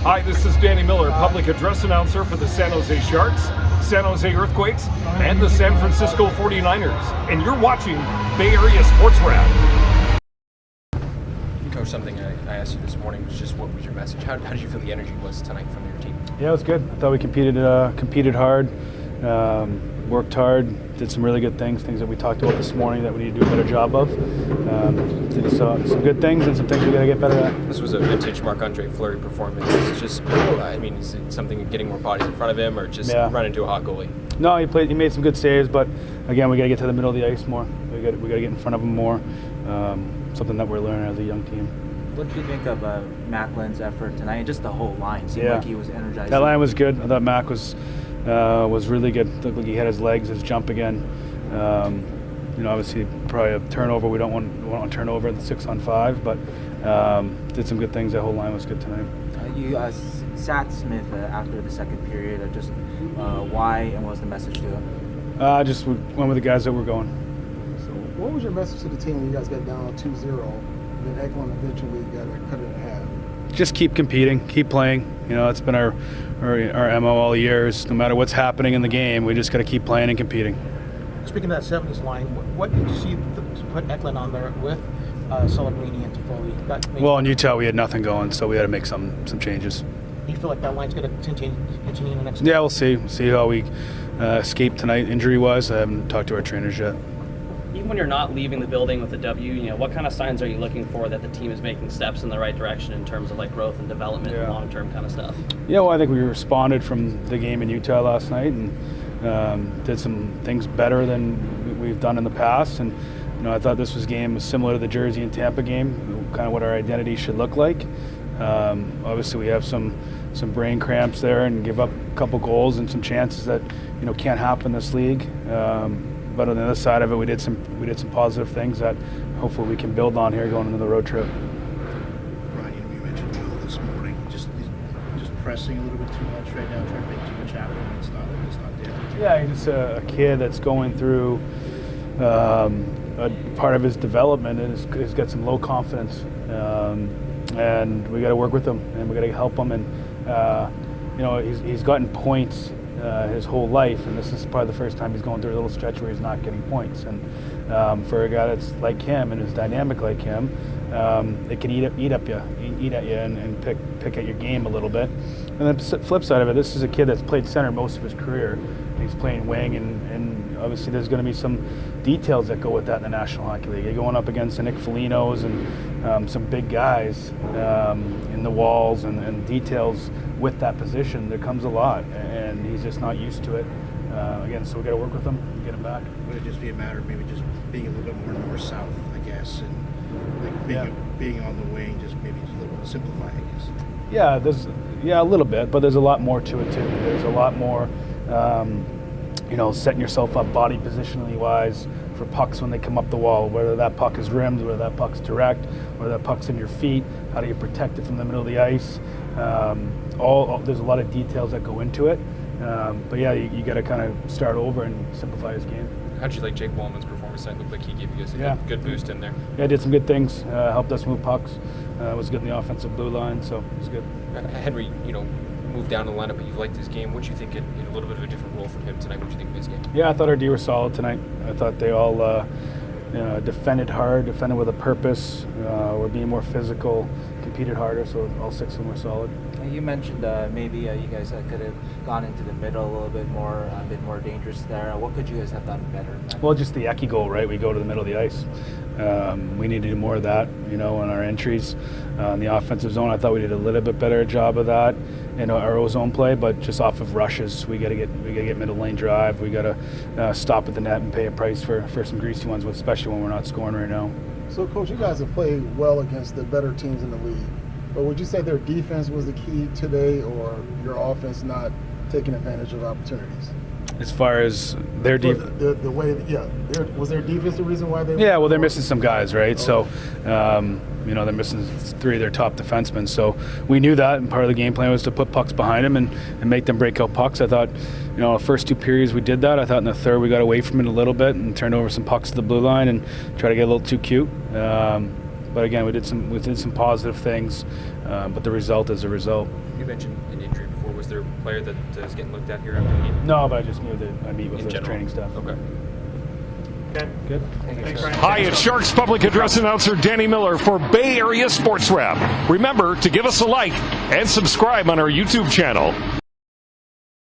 Hi, this is Danny Miller, public address announcer for the San Jose Sharks, San Jose Earthquakes, and the San Francisco 49ers. And you're watching Bay Area Sports Wrap. Coach, something I asked you this morning was just what was your message? How did you feel the energy was tonight from your team? Yeah, it was good. I thought we competed hard, worked hard, did some really good things that we talked about this morning that we need to do a better job of. Did some good things and some things we got to get better at. This was a vintage Marc-Andre Fleury performance. It's just, is it something getting more bodies in front of him or just run into a hot goalie? No, he made some good saves, but again, we got to get to the middle of the ice more. We got to get in front of him more. Something that we're learning as a young team. What did you think of Macklin's effort tonight? Just the whole line seemed like he was energized. That line was good. I thought Mac was really good. Looked like he had his legs, his jump again. Obviously probably a turnover. We don't want to turn over at the 6-on-5, but did some good things. That whole line was good tonight. You sat Smith after the second period. Why and what was the message to him? Just went with the guys that were going. So what was your message to the team when you guys got down 2-0? And then Eklund eventually got cut it in half? Just keep competing, keep playing. It's been our MO all years. No matter what's happening in the game, we just got to keep playing and competing. Speaking of that 70s line, what did you see to put Eklund on there with Celebrini and Toffoli? Well, in Utah we had nothing going, so we had to make some changes. Do you feel like that line's going to continue in the next? Yeah, we'll see. We'll see how we escape tonight injury-wise. I haven't talked to our trainers yet. Even when you're not leaving the building with a W, what kind of signs are you looking for that the team is making steps in the right direction in terms of like growth and development and long-term kind of stuff? Yeah, well, I think we responded from the game in Utah last night and did some things better than we've done in the past. And I thought this game was similar to the Jersey and Tampa game, kind of what our identity should look like. Obviously, we have some brain cramps there and give up a couple goals and some chances that can't happen in this league. But on the other side of it, we did some positive things that hopefully we can build on here going into the road trip. Ryan, you mentioned Will this morning, just pressing a little bit too much right now, trying to make too much happen. It's not there. Yeah, he's just a kid that's going through a part of his development and he's got some low confidence, and we got to work with him and we got to help him. And he's gotten points his whole life, and this is probably the first time he's going through a little stretch where he's not getting points. And for a guy that's like him and is dynamic like him, it can eat at you and pick at your game a little bit. And then the flip side of it, this is a kid that's played center most of his career. He's playing wing, and obviously there's going to be some details that go with that in the National Hockey League. You're going up against the Nick Folignos and some big guys in the walls and details with that position. There comes a lot, and he's just not used to it. Again, so we got to work with him and get him back. Would it just be a matter of maybe just being a little bit more north-south, I guess, and like being on the wing, just maybe just a little bit simplify, I guess? Yeah, a little bit, but there's a lot more to it too. There's a lot more, setting yourself up body positionally wise for pucks when they come up the wall, whether that puck is rimmed, whether that puck's direct, whether that puck's in your feet, how do you protect it from the middle of the ice? There's a lot of details that go into it. But yeah, you got to kind of start over and simplify his game. How did you like Jake Wallman's performance tonight? Looked like he gave you guys a good boost in there. Yeah, did some good things. Helped us move pucks. Was good in the offensive blue line, so it was good. Henry, moved down the lineup, but you've liked his game. What do you think in a little bit of a different role from him tonight? What do you think of his game? Yeah, I thought our D were solid tonight. I thought they all defended hard, defended with a purpose, were being more physical, competed harder, so all six of them were solid. You mentioned maybe you guys could have gone into the middle a little bit more, a bit more dangerous there. What could you guys have done better? Well, just the Eki goal, right? We go to the middle of the ice. We need to do more of that, in our entries. In the offensive zone, I thought we did a little bit better job of that in our O-zone play, but just off of rushes, we got to get middle lane drive. We got to stop at the net and pay a price for some greasy ones, especially when we're not scoring right now. So, Coach, you guys have played well against the better teams in the league. But would you say their defense was the key today, or your offense not taking advantage of opportunities? As far as their defense? Was their defense the reason why they... Yeah, well, they're missing some guys, right? So, they're missing three of their top defensemen. So we knew that, and part of the game plan was to put pucks behind them and make them break out pucks. I thought, the first two periods we did that. I thought in the third we got away from it a little bit and turned over some pucks to the blue line and tried to get a little too cute. But again, we did some positive things, but the result is a result. You mentioned an injury before. Was there a player that is getting looked at here after the game? No, but I just knew that I meet with In the general. training staff. Okay. Good. Hi, it's Sharks public address announcer Danny Miller for Bay Area Sports Wrap. Remember to give us a like and subscribe on our YouTube channel.